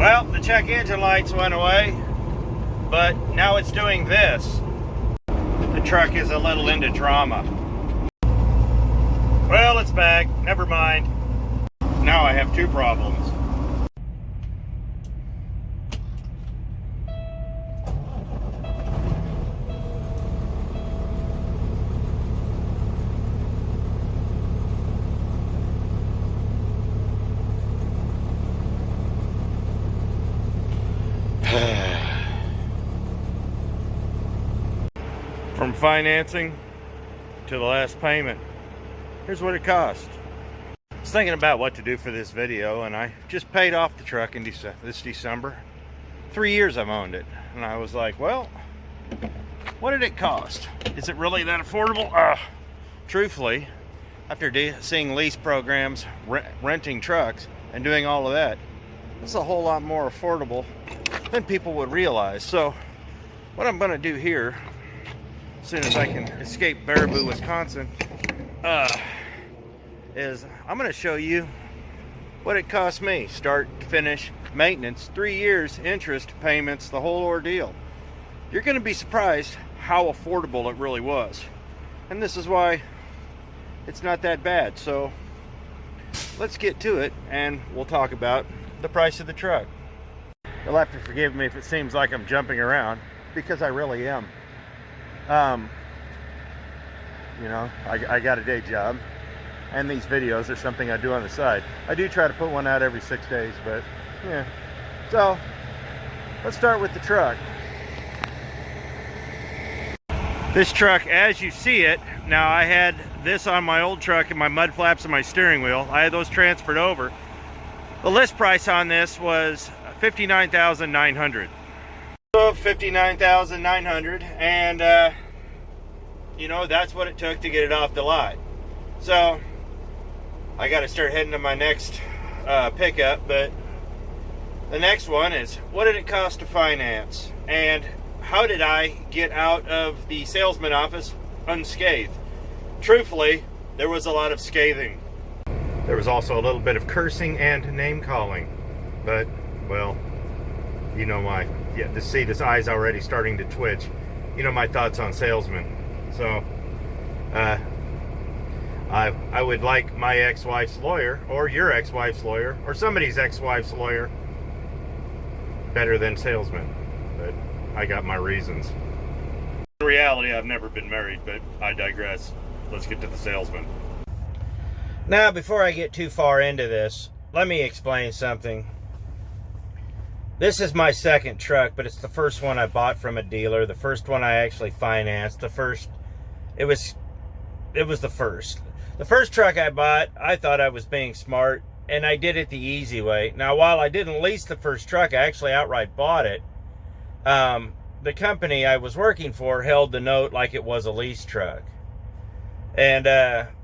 Well, the check engine lights went away, but now it's doing this. The truck is a little into drama. Well, it's back. Never mind. Now I have two problems. From financing to the last payment, here's what it cost. I was thinking about what to do for this video, and I just paid off the truck in this December. 3 years I've owned it, and I was like, well, what did it cost? Is it really that affordable? Truthfully, after seeing lease programs, renting trucks, and doing all of that, it's a whole lot more affordable than people would realize. So what I'm going to do here, as soon as I can escape Baraboo, Wisconsin, is I'm going to show you what it cost me, start to finish, maintenance, 3 years, interest, payments, the whole ordeal. You're going to be surprised how affordable it really was. And this is why it's not that bad. So let's get to it, and we'll talk about the price of the truck. You'll have to forgive me if it seems like I'm jumping around, because I really am. You know, I got a day job, and these videos are something I do on the side. I do try to put one out every 6 days, but yeah. So let's start with the truck. This truck, as you see it, now I had this on my old truck and my mud flaps and my steering wheel. I had those transferred over. The list price on this was $59,900. So $59,900, and you know, that's what it took to get it off the lot. So I got to start heading to my next pickup, but the next one is, what did it cost to finance, and how did I get out of the salesman office unscathed? Truthfully, there was a lot of scathing. There was also a little bit of cursing and name calling, but well, you know my, yeah, to see this eye's already starting to twitch. You know my thoughts on Salesman. So I would like my ex-wife's lawyer, or your ex-wife's lawyer, or somebody's ex-wife's lawyer better than Salesman, but I got my reasons. In reality, I've never been married, but I digress. Let's get to the Salesman. Now, before I get too far into this, let me explain something. This is my second truck, but it's the first one I bought from a dealer. The first one I actually financed. It was the first. The first truck I bought, I thought I was being smart, and I did it the easy way. Now, while I didn't lease the first truck, I actually outright bought it. The company I was working for held the note like it was a lease truck. And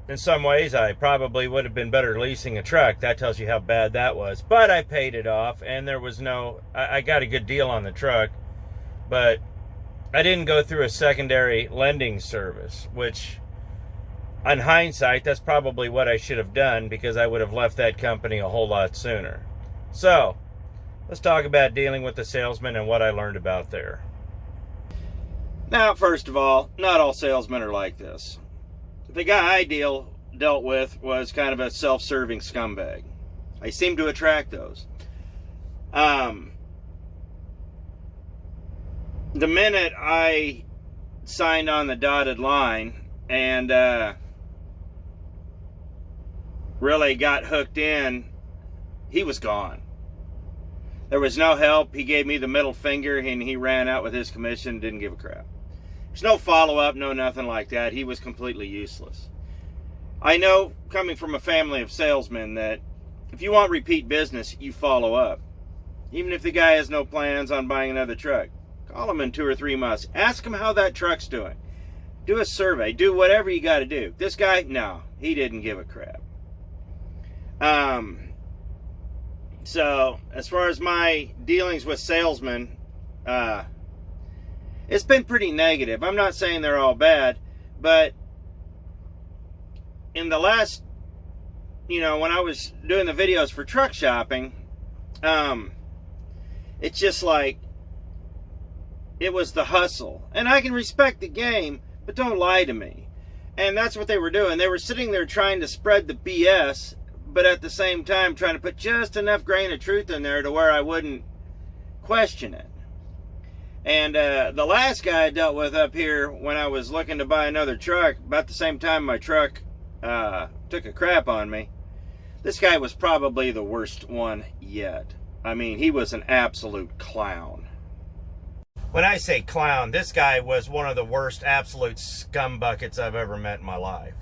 in some ways, I probably would have been better leasing a truck. That tells you how bad that was. But I paid it off, and there was I got a good deal on the truck, but I didn't go through a secondary lending service, which, on hindsight, that's probably what I should have done, because I would have left that company a whole lot sooner. So let's talk about dealing with the salesman and what I learned about there. Now, first of all, not all salesmen are like this. The guy I dealt with was kind of a self-serving scumbag. I seem to attract those. The minute I signed on the dotted line and really got hooked in, he was gone. There was no help. He gave me the middle finger and he ran out with his commission, didn't give a crap. There's no follow-up, no nothing like that. He was completely useless. I know, coming from a family of salesmen, that if you want repeat business, you follow up. Even if the guy has no plans on buying another truck, call him in 2 or 3 months. Ask him how that truck's doing. Do a survey. Do whatever you got to do. This guy, no, he didn't give a crap. So, as far as my dealings with salesmen, it's been pretty negative. I'm not saying they're all bad, but in the last, when I was doing the videos for truck shopping, It's just like, it was the hustle. And I can respect the game, but don't lie to me. And that's what they were doing. They were sitting there trying to spread the BS, but at the same time trying to put just enough grain of truth in there to where I wouldn't question it. And the last guy I dealt with up here when I was looking to buy another truck, about the same time my truck took a crap on me, this guy was probably the worst one yet. I mean, he was an absolute clown. When I say clown, this guy was one of the worst absolute scumbuckets I've ever met in my life.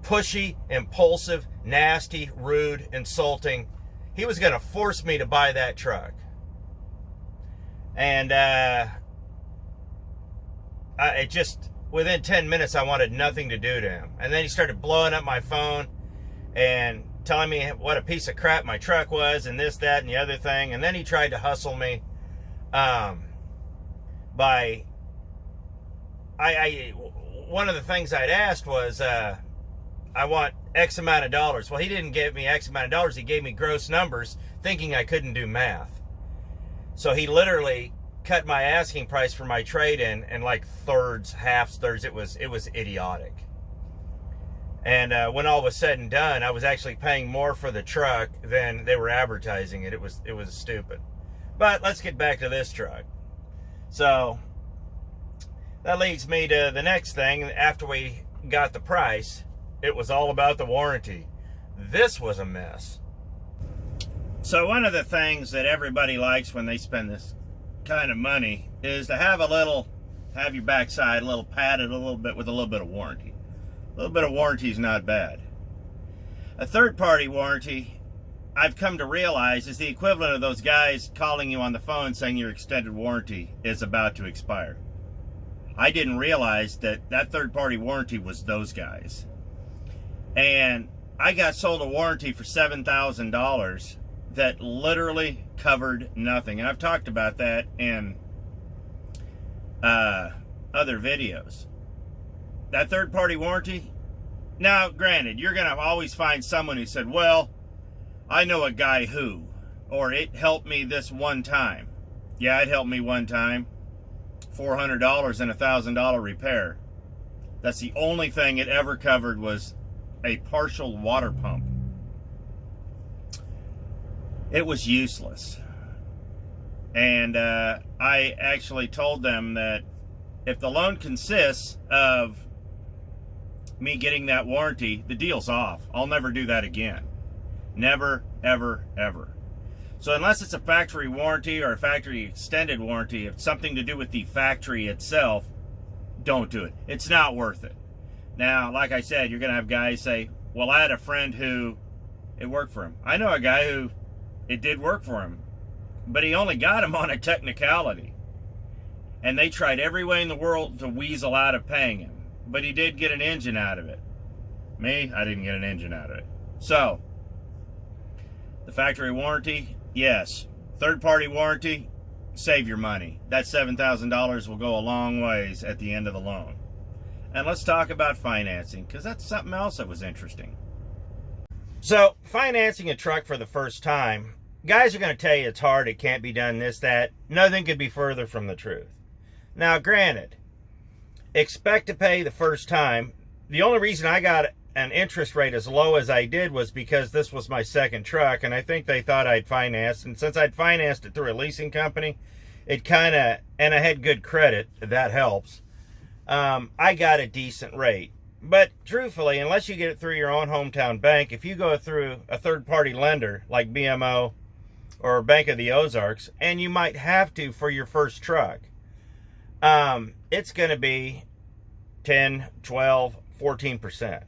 Pushy, impulsive, nasty, rude, insulting. He was going to force me to buy that truck. And it just, within 10 minutes, I wanted nothing to do to him. And then he started blowing up my phone and telling me what a piece of crap my truck was and this, that, and the other thing. And then he tried to hustle me one of the things I'd asked was, I want X amount of dollars. Well, he didn't give me X amount of dollars. He gave me gross numbers, thinking I couldn't do math. So he literally cut my asking price for my trade-in in like thirds, halves, thirds. It was idiotic. And when all was said and done, I was actually paying more for the truck than they were advertising it. It was stupid. But let's get back to this truck. So that leads me to the next thing. After we got the price, it was all about the warranty. This was a mess. So one of the things that everybody likes when they spend this kind of money is to have have your backside a little padded a little bit with a little bit of warranty. A little bit of warranty is not bad. A third-party warranty, I've come to realize, is the equivalent of those guys calling you on the phone saying your extended warranty is about to expire. I didn't realize that that third-party warranty was those guys. And I got sold a warranty for $7,000 that literally covered nothing. And I've talked about that in other videos. That third-party warranty, now granted, you're going to always find someone who said, well, I know a guy who, or it helped me this one time. Yeah, it helped me one time. $400 and $1,000 repair. That's the only thing it ever covered, was a partial water pump. It was useless. And I actually told them that if the loan consists of me getting that warranty, the deal's off. I'll never do that again. Never, ever, ever. So unless it's a factory warranty or a factory extended warranty, if it's something to do with the factory itself, don't do it. It's not worth it. Now, like I said, you're going to have guys say, well, I had a friend who it worked for him. I know a guy who it did work for him, but he only got him on a technicality. And they tried every way in the world to weasel out of paying him. But he did get an engine out of it. Me, I didn't get an engine out of it. So, the factory warranty, yes. Third-party warranty, save your money. That $7,000 will go a long ways at the end of the loan. And let's talk about financing, because that's something else that was interesting. So, financing a truck for the first time, guys are going to tell you it's hard, it can't be done, this, that. Nothing could be further from the truth. Now, granted, expect to pay the first time. The only reason I got an interest rate as low as I did was because this was my second truck, and I think they thought I'd financed. And since I'd financed it through a leasing company, it kind of, and I had good credit, that helps. I got a decent rate. But truthfully, unless you get it through your own hometown bank, if you go through a third-party lender like BMO or Bank of the Ozarks, and you might have to for your first truck, it's going to be 10, 12, 14%.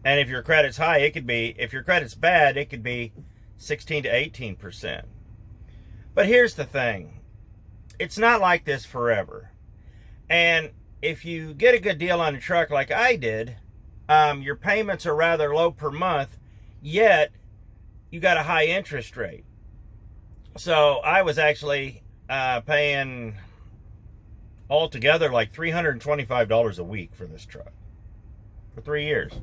And if your credit's high, it could be, if your credit's bad, it could be 16 to 18%. But here's the thing. It's not like this forever. And if you get a good deal on a truck like I did, your payments are rather low per month, yet you got a high interest rate. So I was actually paying altogether like $325 a week for this truck for 3 years.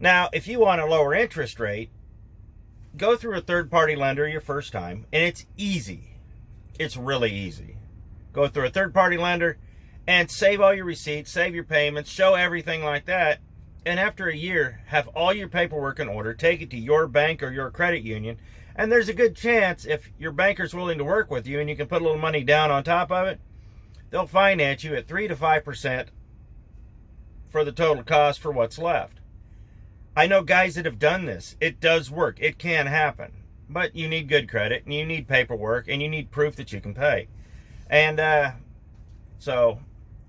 Now, if you want a lower interest rate, go through a third-party lender your first time, and it's easy. It's really easy. Go through a third-party lender and save all your receipts, save your payments, show everything like that, and after a year, have all your paperwork in order, take it to your bank or your credit union, and there's a good chance if your banker's willing to work with you and you can put a little money down on top of it, they'll finance you at 3 to 5% for the total cost for what's left. I know guys that have done this. It does work. It can happen. But you need good credit, and you need paperwork, and you need proof that you can pay. And so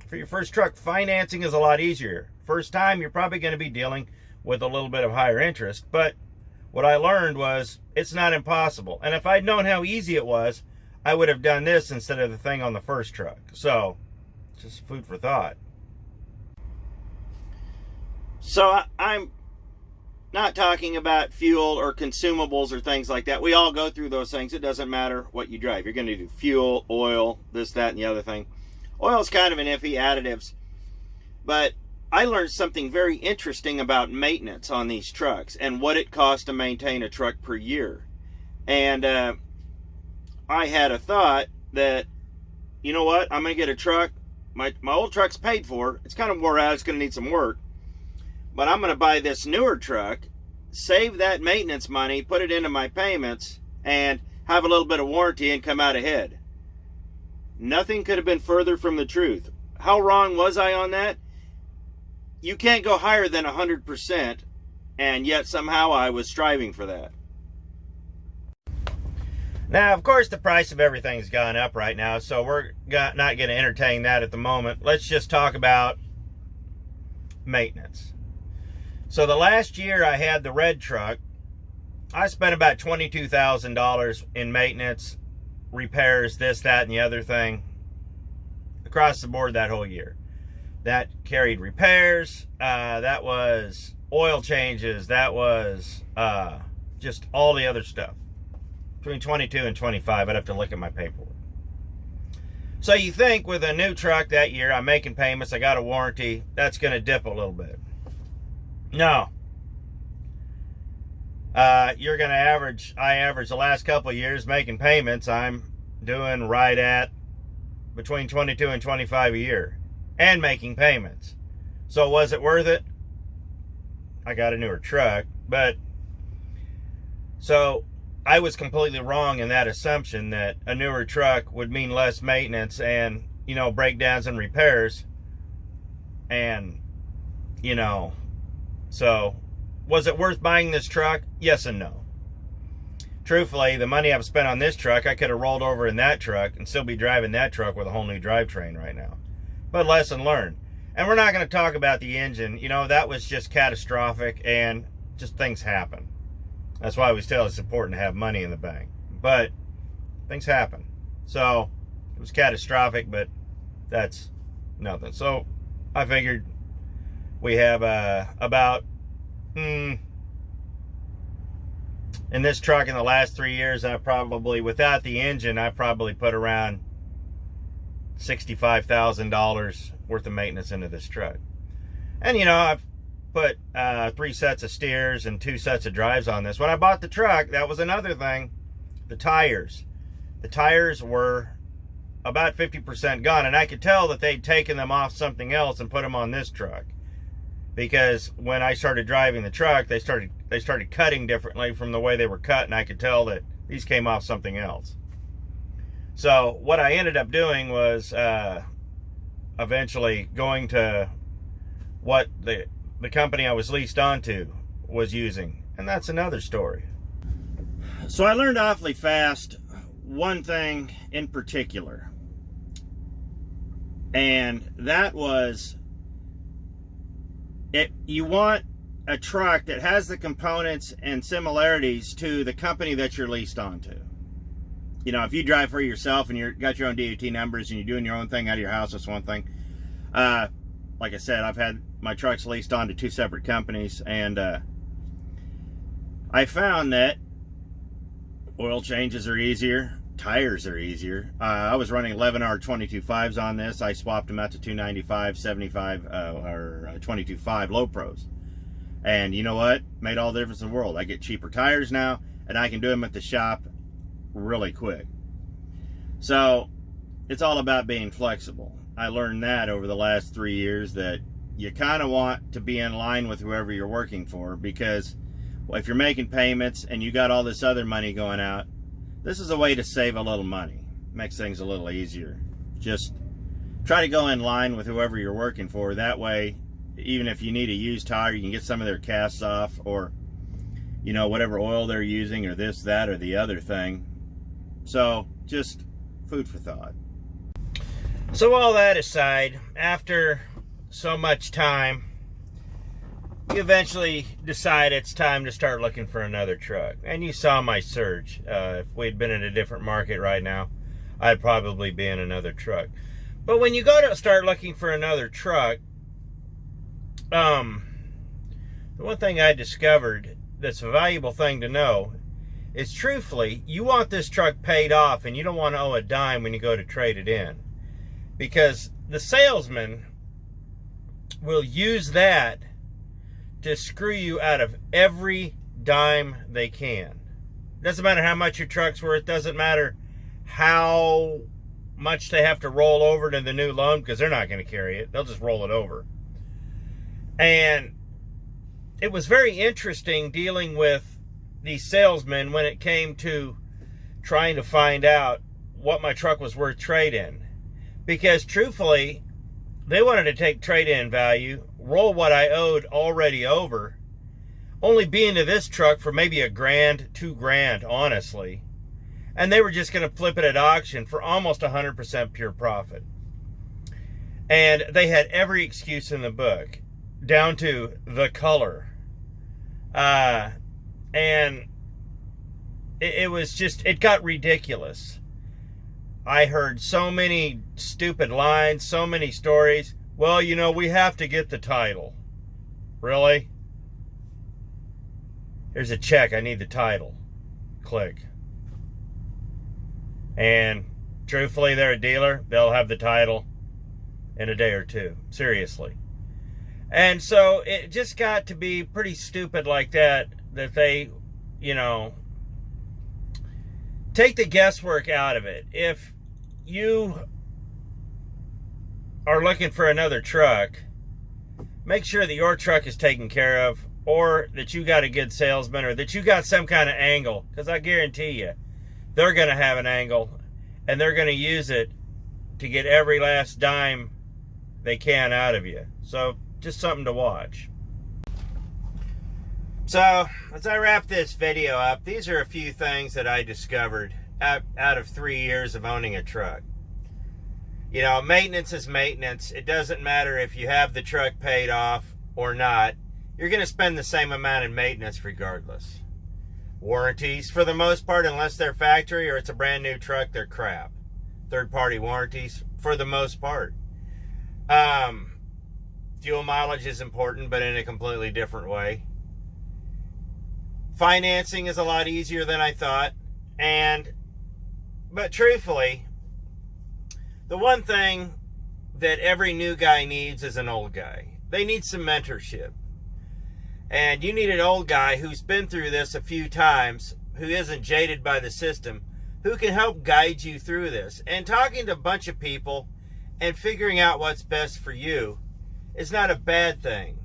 for your first truck, financing is a lot easier. First time, you're probably going to be dealing with a little bit of higher interest. But what I learned was it's not impossible. And if I'd known how easy it was, I would have done this instead of the thing on the first truck. So, just food for thought. So I'm not talking about fuel or consumables or things like that. We all go through those things. It doesn't matter what you drive. You're going to do fuel, oil, this, that, and the other thing. Oil's kind of an iffy, additives. But I learned something very interesting about maintenance on these trucks and what it costs to maintain a truck per year. And I had a thought that, you know what, I'm going to get a truck. My old truck's paid for. It's kind of wore out. It's going to need some work. But I'm going to buy this newer truck, save that maintenance money, put it into my payments, and have a little bit of warranty and come out ahead. Nothing could have been further from the truth. How wrong was I on that? You can't go higher than 100%, and yet somehow I was striving for that. Now, of course, the price of everything's gone up right now, so we're not going to entertain that at the moment. Let's just talk about maintenance. So the last year I had the red truck, I spent about $22,000 in maintenance, repairs, this, that, and the other thing, across the board that whole year. That carried repairs, that was oil changes, that was just all the other stuff. Between 22 and 25, I'd have to look at my paperwork. So you think with a new truck that year, I'm making payments, I got a warranty, that's going to dip a little bit. No. You're going to average, I average the last couple of years making payments, I'm doing right at between 22 and 25 a year. And making payments. So was it worth it? I got a newer truck, but so I was completely wrong in that assumption that a newer truck would mean less maintenance and, you know, breakdowns and repairs. And, you know, so was it worth buying this truck? Yes and no. Truthfully, the money I've spent on this truck, I could have rolled over in that truck and still be driving that truck with a whole new drivetrain right now. But lesson learned. And we're not going to talk about the engine. You know, that was just catastrophic and just things happen. That's why we tell it's important to have money in the bank. But things happen. So it was catastrophic, but that's nothing. So I figured we have about, in this truck in the last 3 years, I probably, without the engine, I probably put around $65,000 worth of maintenance into this truck. And you know, I've put 3 sets of steers and 2 sets of drives on this. When I bought the truck, that was another thing. The tires. The tires were about 50% gone, and I could tell that they'd taken them off something else and put them on this truck. Because when I started driving the truck, they started cutting differently from the way they were cut, and I could tell that these came off something else. So what I ended up doing was eventually going to what the company I was leased onto was using. And that's another story. So I learned awfully fast one thing in particular. And that was, you want a truck that has the components and similarities to the company that you're leased onto. You know, if you drive for yourself and you've got your own DOT numbers and you're doing your own thing out of your house, that's one thing. Like I said, I've had my trucks leased on to 2 separate companies, and I found that oil changes are easier, tires are easier. I was running 11R 22.5s on this. I swapped them out to 295, 75, or 22.5 low pros. And you know what? Made all the difference in the world. I get cheaper tires now, and I can do them at the shop really quick. So it's all about being flexible. I learned that over the last 3 years, that you kind of want to be in line with whoever you're working for, because if you're making payments and you got all this other money going out, this is a way to save a little money. Makes things a little easier. Just try to go in line with whoever you're working for. That way, even if you need a used tire, you can get some of their casts off, or, you know, whatever oil they're using, or this, that, or the other thing. So just food for thought. So all that aside, after so much time, you eventually decide it's time to start looking for another truck. And you saw my surge. If we'd been in a different market right now, I'd probably be in another truck. But when you go to start looking for another truck, the one thing I discovered that's a valuable thing to know is, truthfully, you want this truck paid off, and you don't want to owe a dime when you go to trade it in. Because the salesman will use that to screw you out of every dime they can. Doesn't matter how much your truck's worth. Doesn't matter how much they have to roll over to the new loan, because they're not going to carry it. They'll just roll it over. And it was very interesting dealing with these salesmen when it came to trying to find out what my truck was worth trade-in. Because truthfully, they wanted to take trade-in value, roll what I owed already over, only be into this truck for maybe $1,000, $2,000, honestly. And they were just going to flip it at auction for almost 100% pure profit. And they had every excuse in the book, down to the color. And it was just, it got ridiculous. I heard so many stupid lines, so many stories. Well, you know, we have to get the title. Really? Here's a check. I need the title. Click. And truthfully, they're a dealer. They'll have the title in a day or two. Seriously. And so it just got to be pretty stupid like that, that they, you know, take the guesswork out of it. If you are looking for another truck, make sure that your truck is taken care of, or that you got a good salesman, or that you got some kind of angle, because I guarantee you they're going to have an angle, and they're going to use it to get every last dime they can out of you. So just something to watch. So as I wrap this video up, these are a few things that I discovered out of 3 years of owning a truck. You know, maintenance is maintenance. It doesn't matter if you have the truck paid off or not. You're going to spend the same amount in maintenance regardless. Warranties, for the most part, unless they're factory or it's a brand new truck, they're crap. Third-party warranties, for the most part. Fuel mileage is important, but in a completely different way. Financing is a lot easier than I thought. But truthfully, the one thing that every new guy needs is an old guy. They need some mentorship. And you need an old guy who's been through this a few times, who isn't jaded by the system, who can help guide you through this. And talking to a bunch of people and figuring out what's best for you is not a bad thing.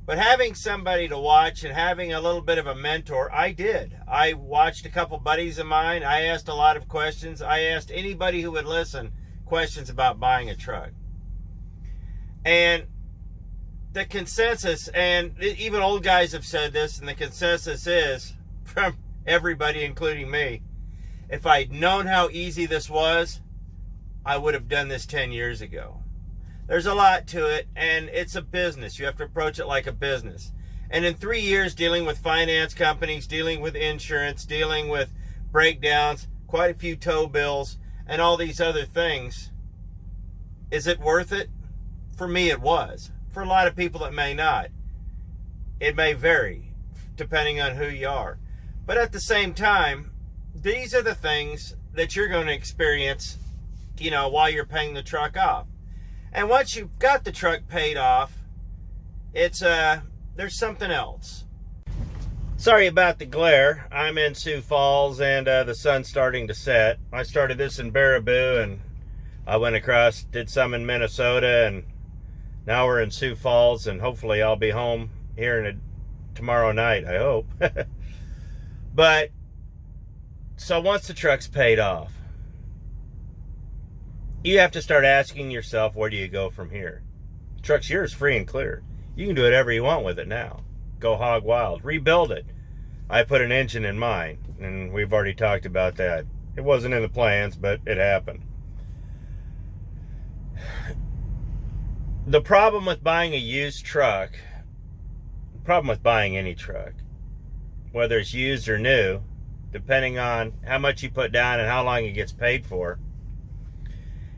But having somebody to watch and having a little bit of a mentor, I did. I watched a couple buddies of mine. I asked a lot of questions. I asked anybody who would listen questions about buying a truck. And the consensus, and even old guys have said this, and the consensus is, from everybody, including me, if I'd known how easy this was, I would have done this 10 years ago. There's a lot to it, and it's a business. You have to approach it like a business. And in 3 years dealing with finance companies, dealing with insurance, dealing with breakdowns, quite a few tow bills, and all these other things, is it worth it? For me, it was. For a lot of people, it may not. It may vary, depending on who you are. But at the same time, these are the things that you're going to experience, you know, while you're paying the truck off. And once you've got the truck paid off, it's there's something else. Sorry about the glare. I'm in Sioux Falls and the sun's starting to set. I started this in Baraboo and I went across, did some in Minnesota, and now we're in Sioux Falls, and hopefully I'll be home here tomorrow night, I hope. But, so once the truck's paid off, you have to start asking yourself, where do you go from here? The truck's yours free and clear. You can do whatever you want with it now. Go hog wild. Rebuild it. I put an engine in mine, and we've already talked about that. It wasn't in the plans, but it happened. The problem with buying a used truck, the problem with buying any truck, whether it's used or new, depending on how much you put down and how long it gets paid for,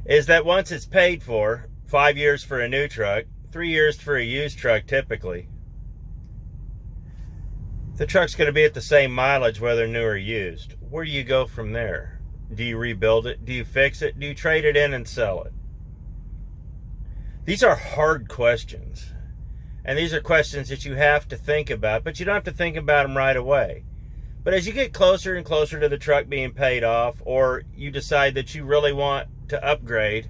is that once it's paid for, 5 years for a new truck, 3 years for a used truck typically, the truck's going to be at the same mileage whether new or used. Where do you go from there? Do you rebuild it? Do you fix it? Do you trade it in and sell it? These are hard questions. And these are questions that you have to think about, but you don't have to think about them right away. But as you get closer and closer to the truck being paid off, or you decide that you really want to upgrade,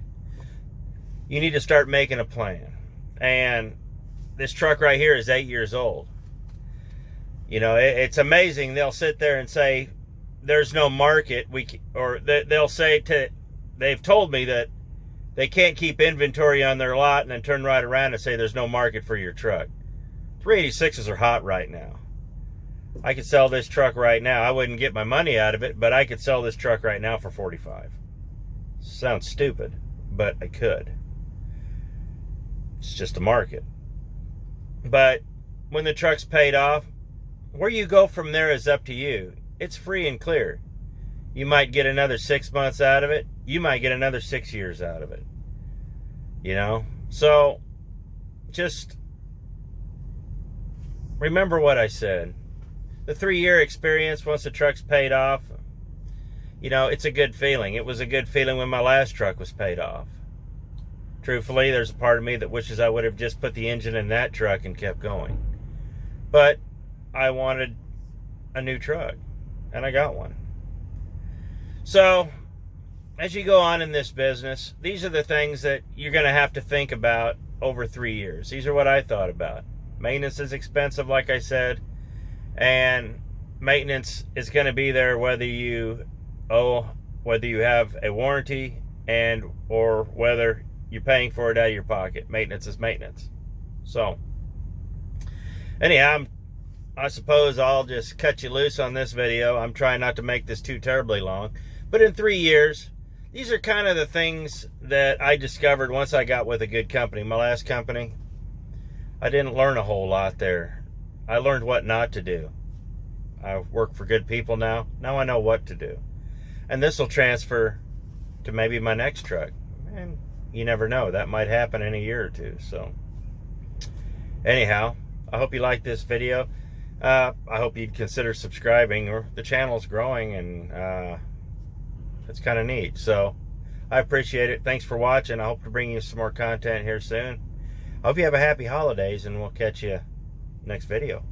you need to start making a plan. And this truck right here is 8 years old. You know, it's amazing. They'll sit there and say, there's no market. They'll say they've told me that they can't keep inventory on their lot, and then turn right around and say there's no market for your truck. 386s are hot right now. I could sell this truck right now. I wouldn't get my money out of it, but I could sell this truck right now for $45. Sounds stupid, but I could. It's just a market. But when the truck's paid off, where you go from there is up to you. It's free and clear. You might get another 6 months out of it. You might get another 6 years out of it. You know? So, just remember what I said. The 3-year experience, once the truck's paid off, you know, it's a good feeling. It was a good feeling when my last truck was paid off. Truthfully, there's a part of me that wishes I would have just put the engine in that truck and kept going. But I wanted a new truck, and I got one. So, as you go on in this business, these are the things that you're going to have to think about over 3 years. These are what I thought about. Maintenance is expensive, like I said, and maintenance is going to be there whether you have a warranty or whether you're paying for it out of your pocket. Maintenance is maintenance. So, anyhow, I suppose I'll just cut you loose on this video. I'm trying not to make this too terribly long. But in 3 years, these are kind of the things that I discovered once I got with a good company. My last company, I didn't learn a whole lot there. I learned what not to do. I work for good people now. Now I know what to do. And this will transfer to maybe my next truck. And you never know. That might happen in a year or two. So, anyhow, I hope you liked this video. I hope you'd consider subscribing, or the channel's growing, and it's kind of neat. So I appreciate it. Thanks for watching. I hope to bring you some more content here soon. I hope you have a happy holidays, and we'll catch you next video.